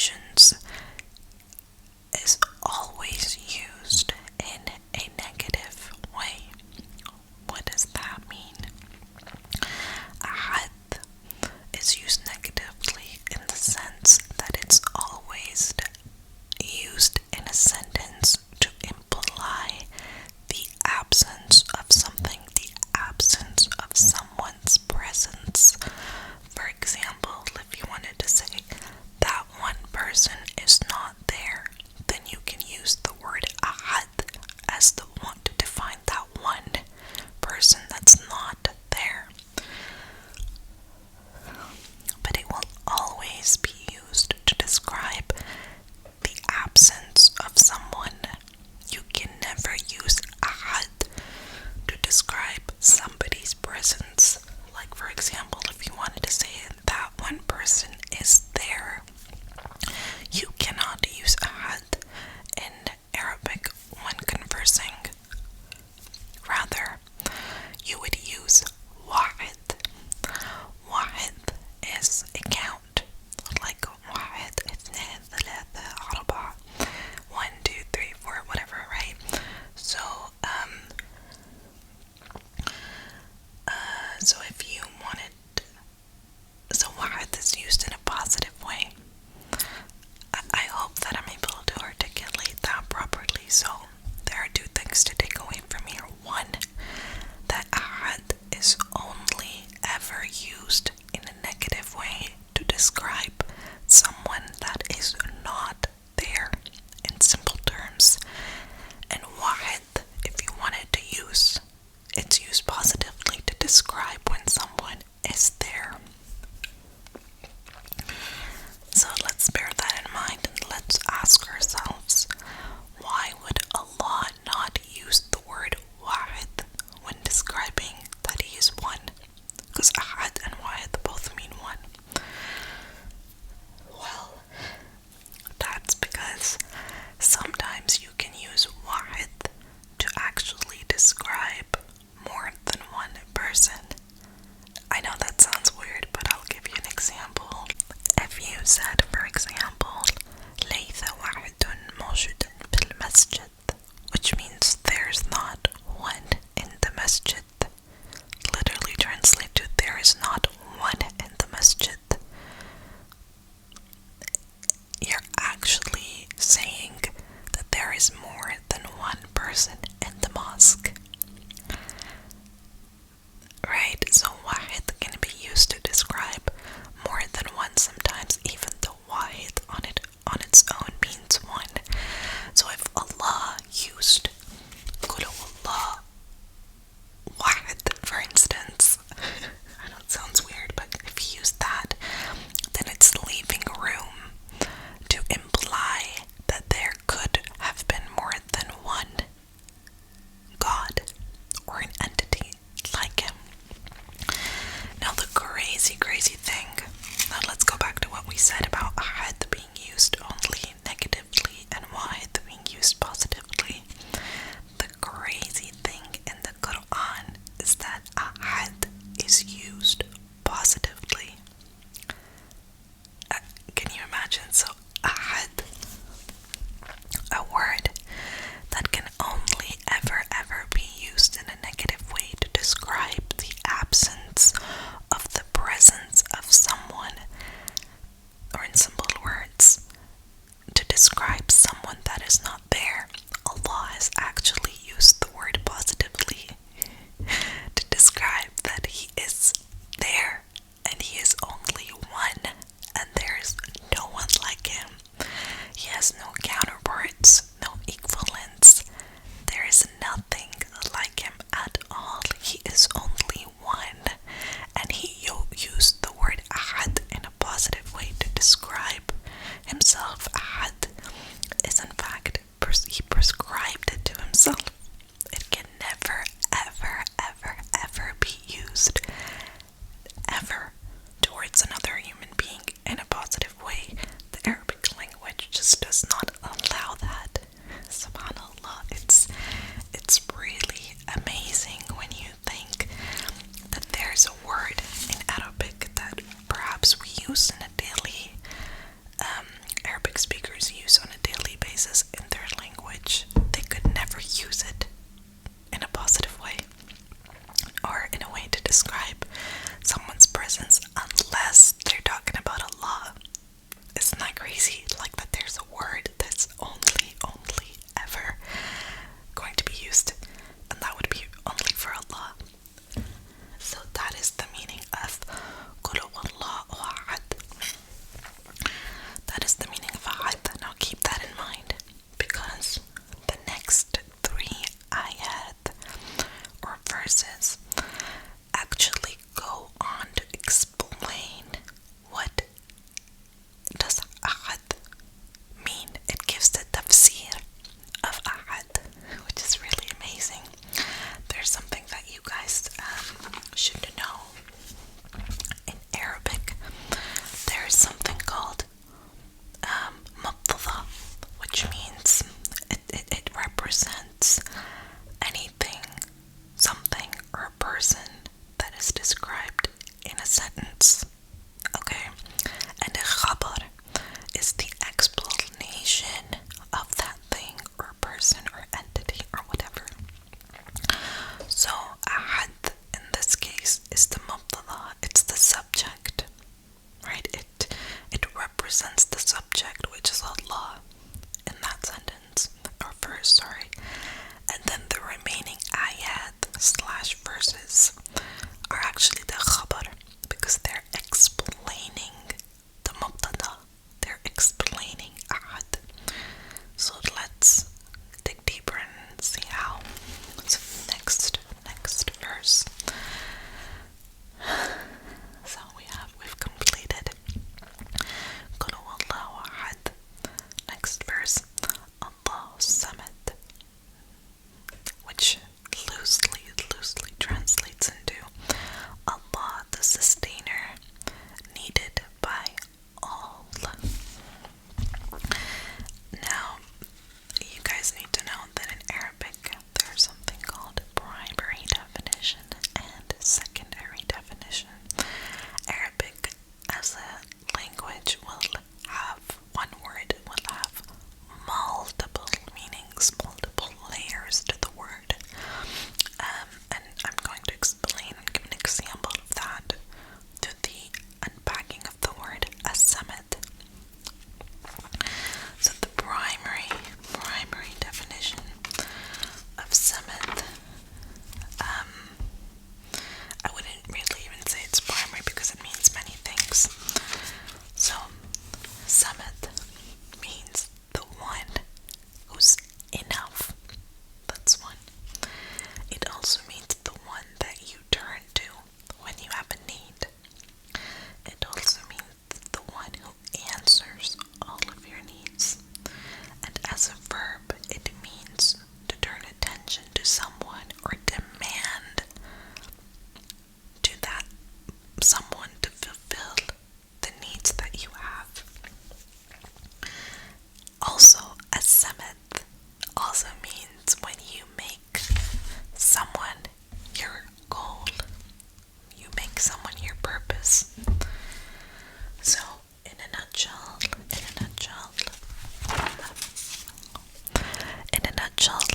situations is always used in a negative way. What does that mean? Ahad is used negatively in the sense that it's always used in a sentence to imply the absence of something, the absence of someone's presence. For example, if you wanted to say that one person is not there, then you can use the word ahad as the one to define that one person that's not there. But it will always be used to describe the absence of someone. You can never use ahad to describe somebody's presence. Like, for example, if you wanted to say that one person is there, you cannot use ahad in Arabic when conversing. Rather, you would use wahid. Wahid is a count, like wahid, اثنين ثلاثة أربعة, 1, 2, 3, 4, whatever, right? So, so if you wanted, so wahid is used in a positive way. I hope that I'm able to articulate that properly. So there are two things to take away from here. One, that ahad is only ever used in a negative way to describe someone that is not there, in simple terms. And wahid, if you wanted to use, it's used positively to describe when someone is there. So let's bear that in mind and let's ask ourselves, why would Allah not use the word wahid when describing that He is one? Because ahad and wahid both mean one. Well, that's because sometimes you can use wahid to actually describe more than one person. I know that sounds weird, but I'll give you an example. If you said, for example, ليس واحد موجود في المسجد, which means there's not one in the masjid. Literally translate to there is not one in the masjid. You're actually saying that there is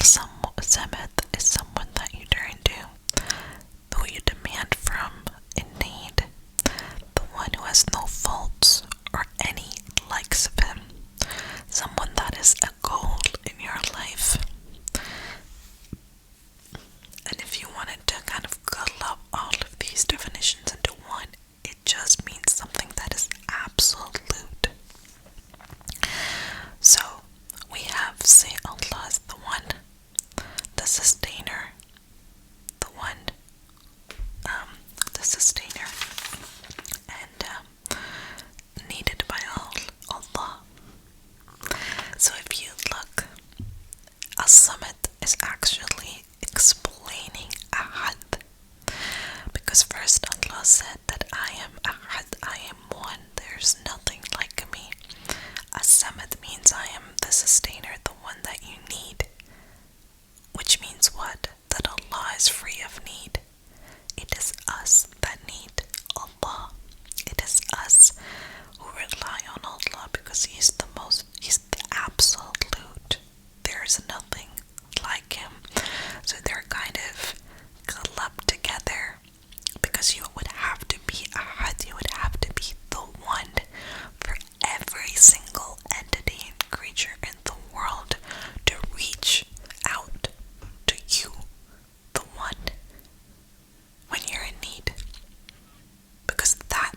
Samad is someone that you turn to, who you demand from in need, the one who has no faults or any likes of him, someone that is a goal in your life. And if you wanted to kind of club all of these definitions into one, it just means something that is absolute. So, we have say Allah is the one, the sustainer, the one, the sustainer, and needed by all, Allah. So if you look, As-Samad is actually explaining Ahad, because first Allah said that I am Ahad, I am one, there's nothing like me. As-Samad means I am the sustainer, the one that you need, which means what? That Allah is free of need. It is us that need Allah. It is us who rely on Allah because He's the absolute. There's nothing like Him. So they're kind of clubbed together because you would have to be Ahad, you would have to be the one for every single entity and creature in the world to reach out to you, the one, when you're in need. Because that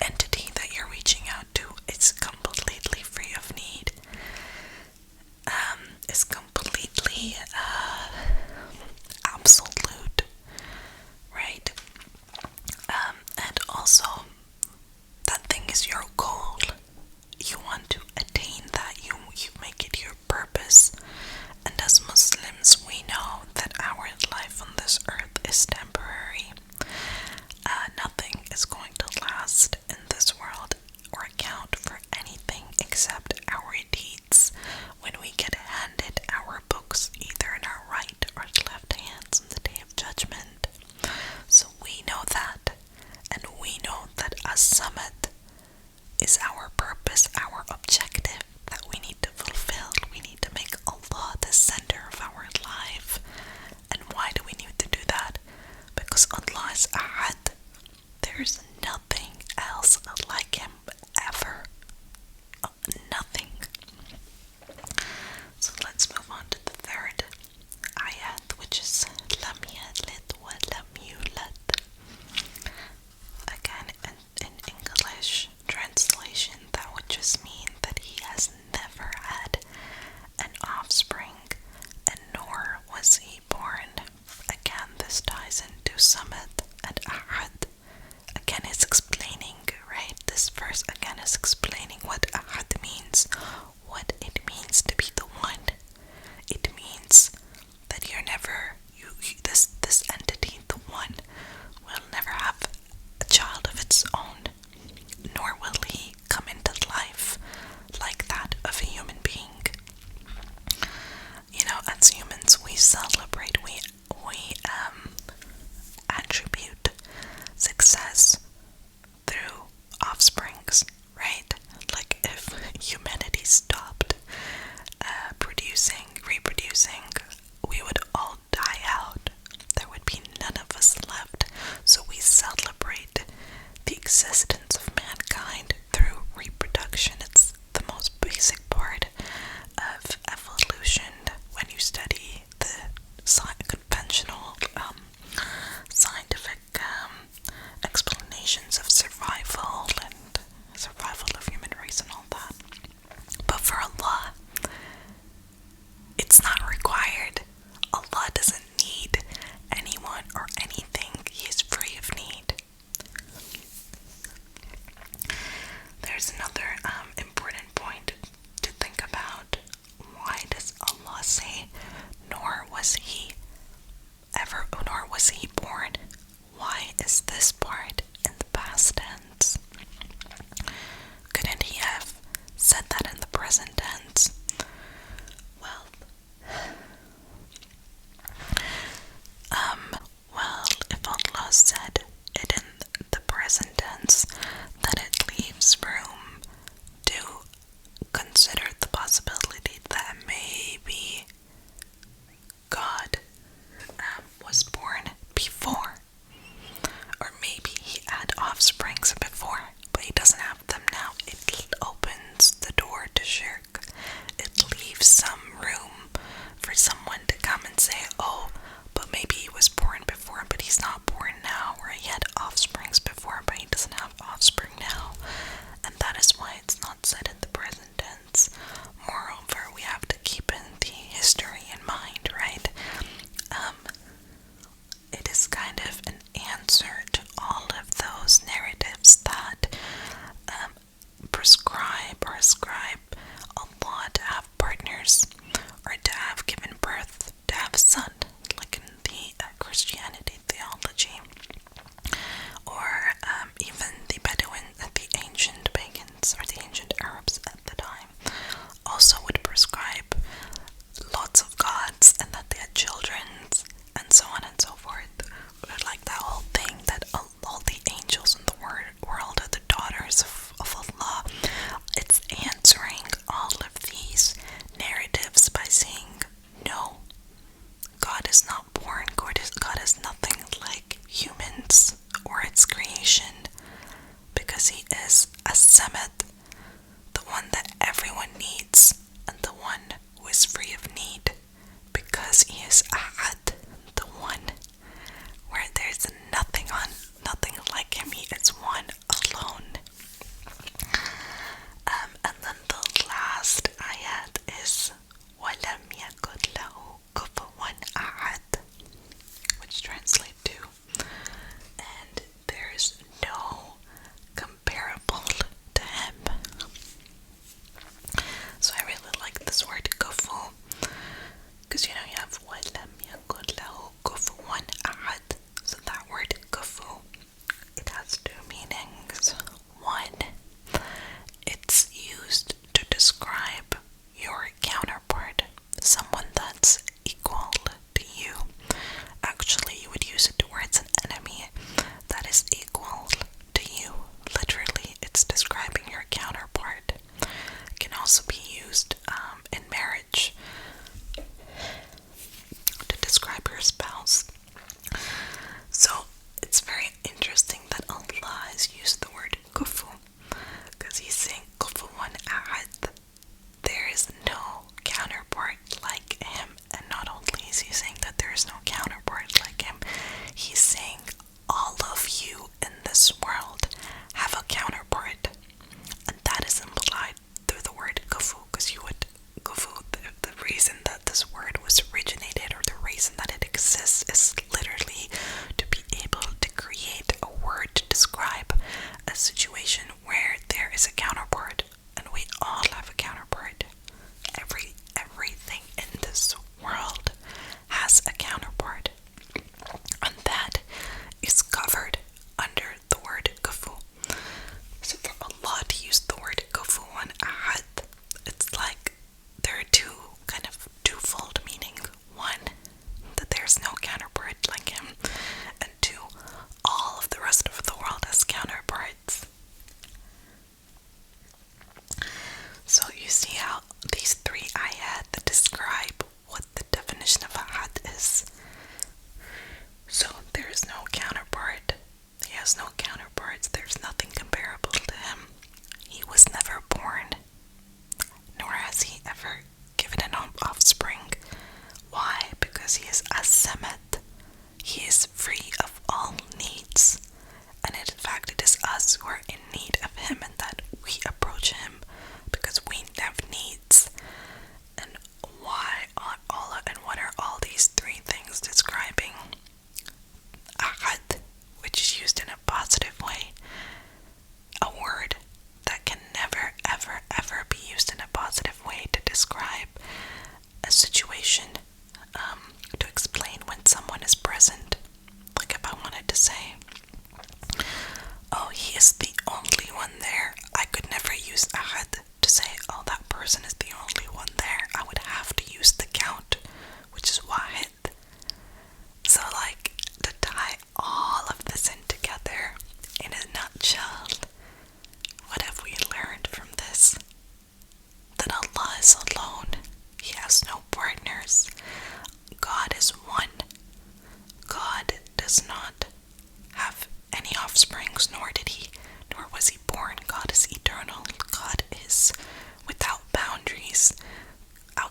entity that you're reaching out to is completely free of need, is completely absolute, right? And also, that thing is your goal. You want to attain that, you make it your purpose. And as Muslims, we know that our life on this earth is temporary. Nothing is going to last in this world or account for anything except our deeds when we get handed our books either in our right or left hands on the day of judgment. So we know that, and we know that As-Samad is our purpose, our objective that we need to fulfill. We need to make Allah the center of our life. And why do we need to do that? Because Allah is Ahad. There's nothing else like Him ever. Nothing. So let's move on to the third ayat, which is Lam yalid wa lam yulad. Again, in English translation, that would just mean that He has never had an offspring, and nor was He born. Again, this ties into Samad and Ahad. Again, it's explaining, right? This verse again is explaining what Ahad means, what it means to be the one. It means that you're never, this entity, the one, will never have a child of its own, nor will he come into life like that of a human being. You know, as humans, we celebrate, we attribute success through offsprings, right? Like if humanity stopped reproducing, we would all die out. There would be none of us left. So we celebrate the existence of mankind through reproduction. It's the most basic part of evolution when you study the conventional scientific explanations of survival and survival of human race and all that. But for Allah, it's not required. Allah doesn't need anyone or anything. He is free of need. There's another important point to think about. Why does Allah say, nor was he born? Why is this part in the past tense? Couldn't he have said that in the present tense? Well, if Allah said it in the present tense, then it leaves room to consider the possibility that maybe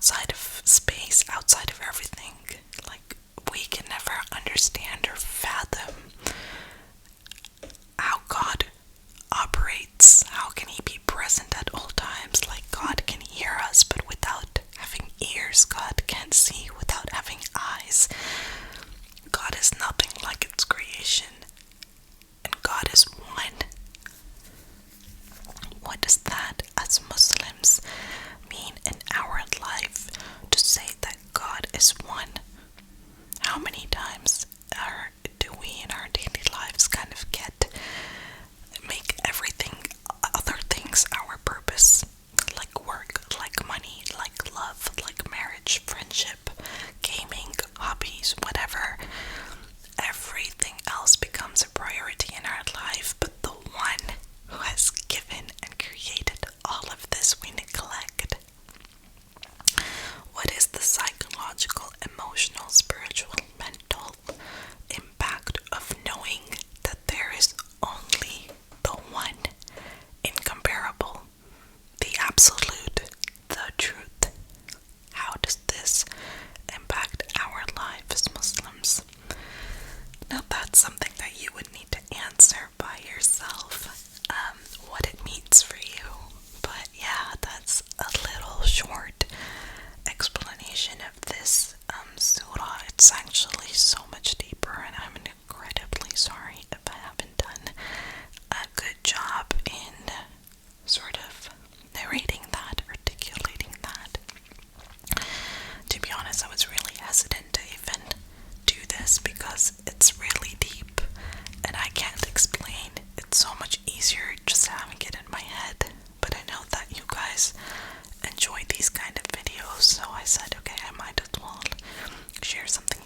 outside of space, outside of everything. Like, we can never understand or fathom how God operates. How can He be present at all times? Like, God can hear us, but without having ears. God can see without having eyes. God is nothing like its creation, and God is one. What does that, as Muslims, mean in our life to say that God is one? How many times do we in our daily lives kind of make everything, other things, our purpose? Like work, like money, like love, like marriage, friendship, gaming, hobbies, whatever. Everything else becomes a priority in our life, but the one who has given and created all of this we neglect. What is the psychological, emotional, spiritual, mental impact of knowing that there is only the one, incomparable, the absolute, the truth? How does this impact our life as Muslims? Now, that's something that you would need to answer by yourself, what it means for you. But yeah, that's a little short explanation of this surah. It's actually so much deeper, and I'm incredibly sorry if I haven't done a good job in sort of narrating that, articulating that. To be honest, I was really hesitant to even do this because it's really deep and I can't explain. It's so much easier just having it in my head. But I know that you guys enjoy these kind of videos, so I said, okay, I might as well share something